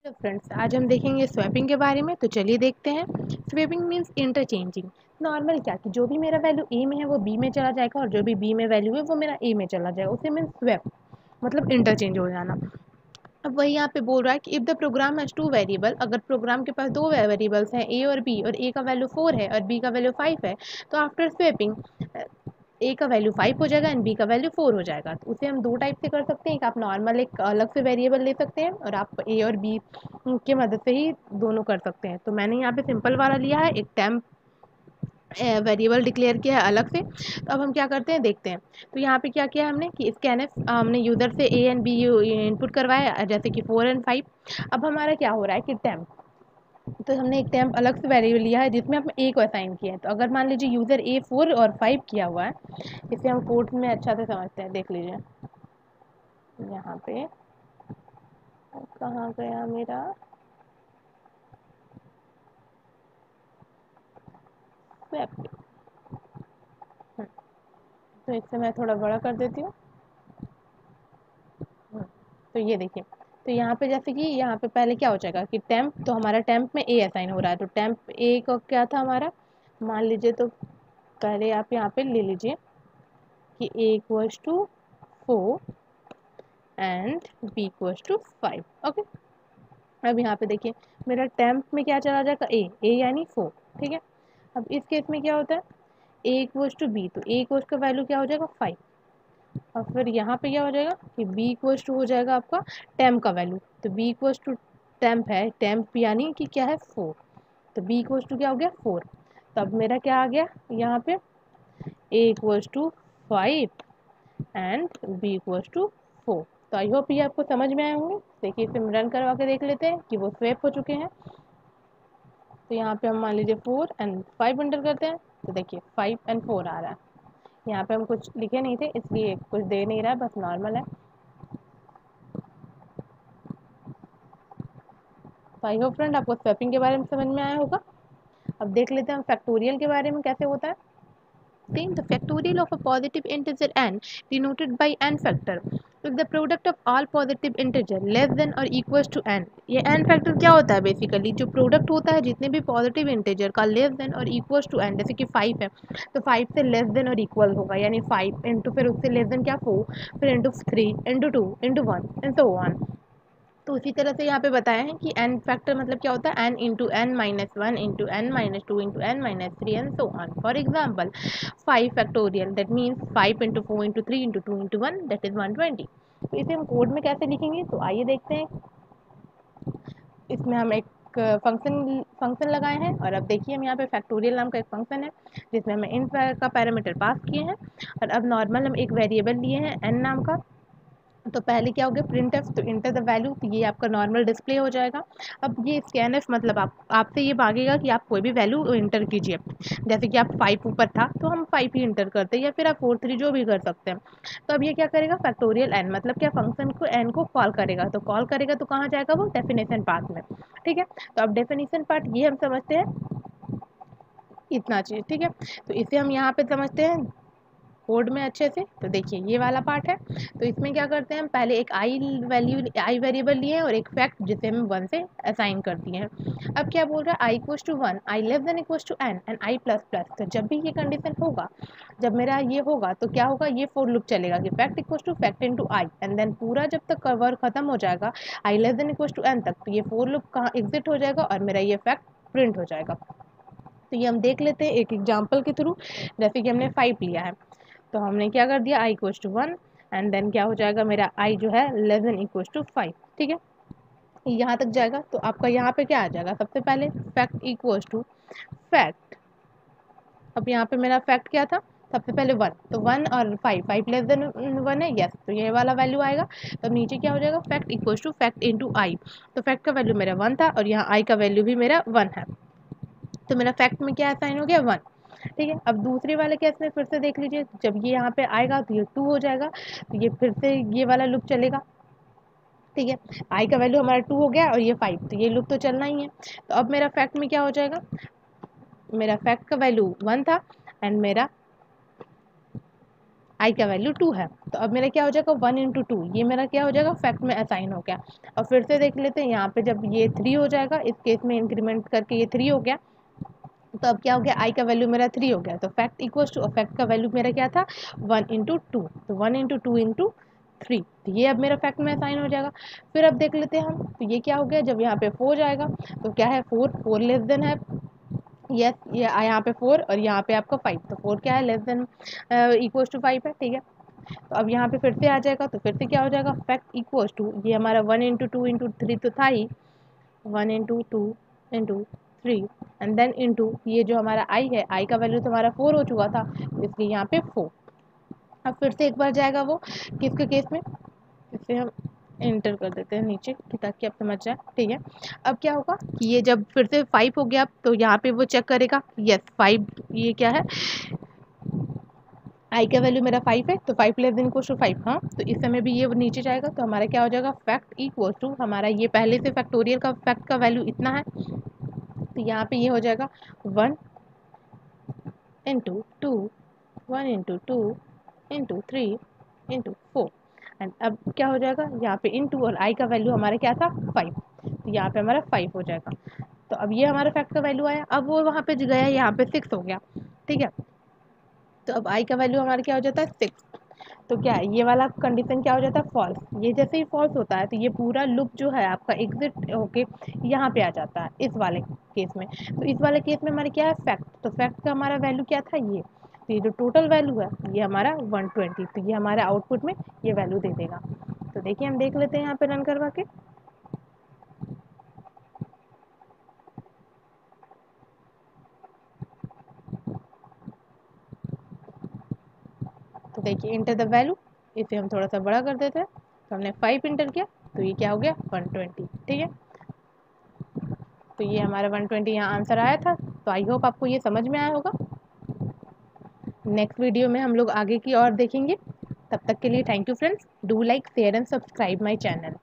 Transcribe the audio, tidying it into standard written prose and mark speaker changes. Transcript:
Speaker 1: तो फ्रेंड्स आज हम देखेंगे स्वैपिंग के बारे में। तो चलिए देखते हैं। Swapping means interchanging. नॉर्मल क्या कि जो भी मेरा वैल्यू ए में है वो बी में चला जाएगा और जो भी बी में वैल्यू है वो मेरा ए में चला जाएगा, उसे मीन्स स्वैप मतलब इंटरचेंज हो जाना। अब वही यहाँ पे बोल रहा है कि if the program has two variable, अगर प्रोग्राम के पास दो वेरिएबल्स हैं ए और बी, और ए का वैल्यू 4 है और बी का वैल्यू 5 है, तो आफ्टर स्वैपिंग ए का वैल्यू 5 हो जाएगा एंड बी का वैल्यू 4 हो जाएगा। तो उसे हम दो टाइप से कर सकते हैं, कि आप नॉर्मल एक अलग से वेरिएबल ले सकते हैं और आप ए और बी की मदद से ही दोनों कर सकते हैं। तो मैंने यहाँ पे सिंपल वाला लिया है, एक टेम्प वेरिएबल डिक्लेयर किया है अलग से। तो अब हम क्या करते हैं देखते हैं। तो यहाँ पे क्या किया हमने कि स्कैनफ हमने यूज़र से ए एंड बी इनपुट करवाया, जैसे कि 4 एंड 5। अब हमारा क्या हो रहा है कि टेम्प, तो हमने एक टेम्प अलग से वेरिएबल लिया है जिसमें हम ए को असाइन किया है। तो अगर मान लीजिए यूज़र ए 4 और 5 किया हुआ है, इसे हम कोड में अच्छा से समझते हैं। देख लीजिए यहाँ पे कहाँ गया मेरा वेब। तो इससे मैं थोड़ा बड़ा कर देती हूँ। तो ये देखिए, तो यहाँ पे जैसे कि यहाँ पे पहले क्या हो जाएगा कि टेम्प, तो हमारा टेम्प में ए असाइन हो रहा है। तो टेम्प ए का क्या था हमारा, मान लीजिए। तो पहले आप यहाँ पे ले लीजिए कि a equals to 4 and b equals to 5। Okay, अब यहाँ पे देखिए मेरा टेम्प में क्या चला जाएगा, ए यानी 4। ठीक है, अब इस केस में क्या होता है, ए इक्वल्स टू बी, तो ए इक्वल्स का वैल्यू क्या हो जाएगा 5। और फिर यहाँ पे क्या हो जाएगा कि बी इक्वल्स टू हो जाएगा आपका टेम्प का वैल्यू। तो बी इक्वल्स टू टेम्प है, टेम्प यानी कि क्या है 4। तो बी इक्वल्स टू क्या हो गया 4। तो अब मेरा क्या आ गया यहाँ पे, a equals to 5 and b equals to 4। तो आई होप ये आपको समझ में आए होंगे। देखिए इसे हम रन करवा के देख लेते हैं कि वो स्वैप हो चुके हैं। तो यहाँ पे हम मान लीजिए 4 एंड 5 एंटर करते हैं, तो देखिए 5 एंड 4 आ रहा है। यहाँ पे हम कुछ लिखे नहीं थे इसलिए कुछ दे नहीं रहा है, बस नॉर्मल है। तो आई होप फ्रेंड आपको स्वैपिंग के बारे में समझ में आया होगा। अब देख लेते हैं हम फैक्टोरियल के बारे में कैसे होता है। Then the factorial of a positive integer n denoted by n factor is the product of all positive integer less than or equals to n। ये n फैक्टर क्या होता है, बेसिकली जो प्रोडक्ट होता है जितने भी पॉजिटिव इंटीजर का लेस देन और इक्वल्स टू n। जैसे कि 5 है तो 5 से लेस देन और इक्वल होगा, यानी 5 इंटू फिर उससे लेस देन क्या 4, फिर into 3 into 2 into 1 and so on. तो उसी तरह से यहाँ पे बताया है कि एन फैक्टर मतलब क्या होता है, n into n minus one into n minus two into n minus three and so on. For example 5 factorial that means 5 into 4 into 3 into 2 into 1 that is 120। तो इसे हम कोड में कैसे लिखेंगे, तो आइए देखते हैं। इसमें हम एक फंक्शन लगाए हैं, और अब देखिए हम यहाँ पे फैक्टोरियल नाम का एक फंक्शन है जिसमें हमें इन का पैरामीटर पास किए हैं। और अब नॉर्मल हम एक वेरिएबल लिए हैं एन नाम का। तो पहले क्या हो गया प्रिंट एफ, तो इंटर द वैल्यू, तो ये आपका नॉर्मल डिस्प्ले हो जाएगा। अब ये स्कैन एफ मतलब आपसे ये मांगेगा कि आप कोई भी वैल्यू इंटर कीजिए। जैसे कि आप 5 ऊपर था तो हम 5 ही इंटर करते हैं, या फिर आप 4 3 जो भी कर सकते हैं। तो अब ये क्या करेगा फैक्टोरियल एन मतलब क्या, फंक्शन को एन को कॉल करेगा। तो कॉल करेगा तो कहाँ जाएगा वो, डेफिनेशन पार्ट में। ठीक है, तो अब डेफिनेशन पार्ट ये हम समझते हैं इतना चीज़। ठीक है, तो इसे हम यहाँ पे समझते हैं कोड में अच्छे से। तो देखिए ये वाला पार्ट है। तो इसमें क्या करते हैं हम, पहले एक आई वेरिएबल लिए हैं और एक फैक्ट जिसे हम 1 से असाइन कर दिए हैं। अब क्या बोल रहा है, i equals to 1, i less than equals to n and i plus plus. तो जब भी ये कंडीशन होगा, जब मेरा ये होगा तो क्या होगा, ये फोर लूप चलेगा कि fact equals to fact into i, and then पूरा जब तक कवर खत्म हो जाएगा i less than equals to n तक, तो ये फोर लूप कहाँ एग्जिट हो जाएगा और मेरा ये फैक्ट प्रिंट हो जाएगा। तो ये हम देख लेते हैं एक एग्जाम्पल के थ्रू। जैसे कि हमने 5 लिया है, तो हमने क्या कर दिया, आई इक्वल्स टू 1 एंड देन क्या हो जाएगा मेरा आई जो है लेस देन इक्वल्स टू 5। ठीक है, यहाँ तक जाएगा। तो आपका यहाँ पे क्या आ जाएगा, सबसे पहले फैक्ट इक्वल्स टू फैक्ट। अब यहाँ पे मेरा फैक्ट क्या था, सबसे पहले 1, तो 1 और 5 लेस देन 1 है, यस, तो ये वाला वैल्यू आएगा। तो नीचे क्या हो जाएगा, fact equals to fact into i. तो फैक्ट का वैल्यू मेरा 1 था और यहाँ आई का वैल्यू भी मेरा 1 है। तो मेरा फैक्ट में क्या साइन हो गया 1। ठीक है, अब दूसरे वाले केस में फिर से देख लीजिए, जब ये यहाँ पे आएगा तो ये 2 हो जाएगा, तो ये फिर से ये वाला लूप चलेगा। ठीक है, आई का वैल्यू हमारा 2 हो गया और ये 5, तो ये लूप तो चलना ही है। तो अब मेरा फैक्ट में क्या हो जाएगा, मेरा फैक्ट का वैल्यू 1 था एंड मेरा आई का वैल्यू 2 है। तो अब मेरा क्या हो जाएगा 1 इंटू टू, ये मेरा क्या हो जाएगा फैक्ट में असाइन हो गया। और फिर से देख लेते हैं यहाँ पे जब ये 3 हो जाएगा, इस केस में इंक्रीमेंट करके ये 3 हो गया, तो अब क्या हो गया आई का वैल्यू मेरा 3 हो गया। तो फैक्ट इक्वल्स टू, फैक्ट का वैल्यू मेरा क्या था 1 इंटू टू, तो 1 इंटू टू इंटू 3, तो ये अब मेरा फैक्ट में असाइन हो जाएगा। फिर अब देख लेते हैं हम, तो ये क्या हो गया जब यहाँ पे 4 जाएगा तो क्या है 4 लेस देन है, यस ये यहाँ पे 4 और यहाँ पे आपका 5, तो 4 क्या है लेस देन इक्वल्स टू 5 है, ठीक है। तो अब यहाँ पे फिर से आ जाएगा, तो फिर से क्या हो जाएगा फैक्ट इक्वल्स टू, ये हमारा 1 इंटू टू इंटू थ्री तो था ही, 1 into two into three and then into ये जो हमारा आई है, आई का वैल्यू तो हमारा 4 हो चुका था, इसलिए यहाँ पे 4। अब फिर से एक बार जाएगा वो किसके केस में, इसे हम एंटर कर देते हैं नीचे कि ताकि आप समझ जाए, ठीक है। अब क्या होगा कि ये जब फिर से 5 हो गया तो यहाँ पे वो चेक करेगा, यस 5, ये क्या है आई का वैल्यू मेरा 5 है, तो 5 लेस देन इक्वल टू 5, हाँ तो इस समय भी ये नीचे जाएगा, तो हमारा क्या हो जाएगा फैक्ट इक्वल टू, हमारा ये पहले से फैक्टोरियल का फैक्ट का वैल्यू इतना है, तो यहाँ पे ये हो जाएगा 1 into to, 1 into two into three into 4 and अब क्या हो जाएगा यहाँ पे इंटू, और आई का वैल्यू हमारा क्या था 5, तो यहाँ पे हमारा 5 हो जाएगा। तो अब ये हमारा फैक्ट का वैल्यू आया, अब वो वहाँ पे जो गया यहाँ पे 6 हो गया, ठीक है। तो अब आई का वैल्यू हमारा क्या हो जाता है 6, तो क्या है ये वाला कंडीशन क्या हो जाता है फॉल्स, ये जैसे ही फॉल्स होता है तो ये पूरा लूप जो है आपका एग्जिट होके यहाँ पे आ जाता है इस वाले केस में। तो इस वाले केस में हमारे क्या है फैक्ट, तो फैक्ट का हमारा वैल्यू क्या था ये, तो ये जो टोटल वैल्यू है ये हमारा 120, तो ये हमारे आउटपुट में ये वैल्यू दे देगा। तो देखिए हम देख लेते हैं यहाँ पे रन करवा के, तो देखिए इंटर द वैल्यू, इसे हम थोड़ा सा बड़ा कर देते हैं, तो हमने 5 इंटर किया तो ये क्या हो गया 120, ठीक है। तो ये हमारा 120 यहाँ आंसर आया था। तो आई होप आपको ये समझ में आया होगा। नेक्स्ट वीडियो में हम लोग आगे की और देखेंगे। तब तक के लिए thank you friends, do like share and subscribe my channel.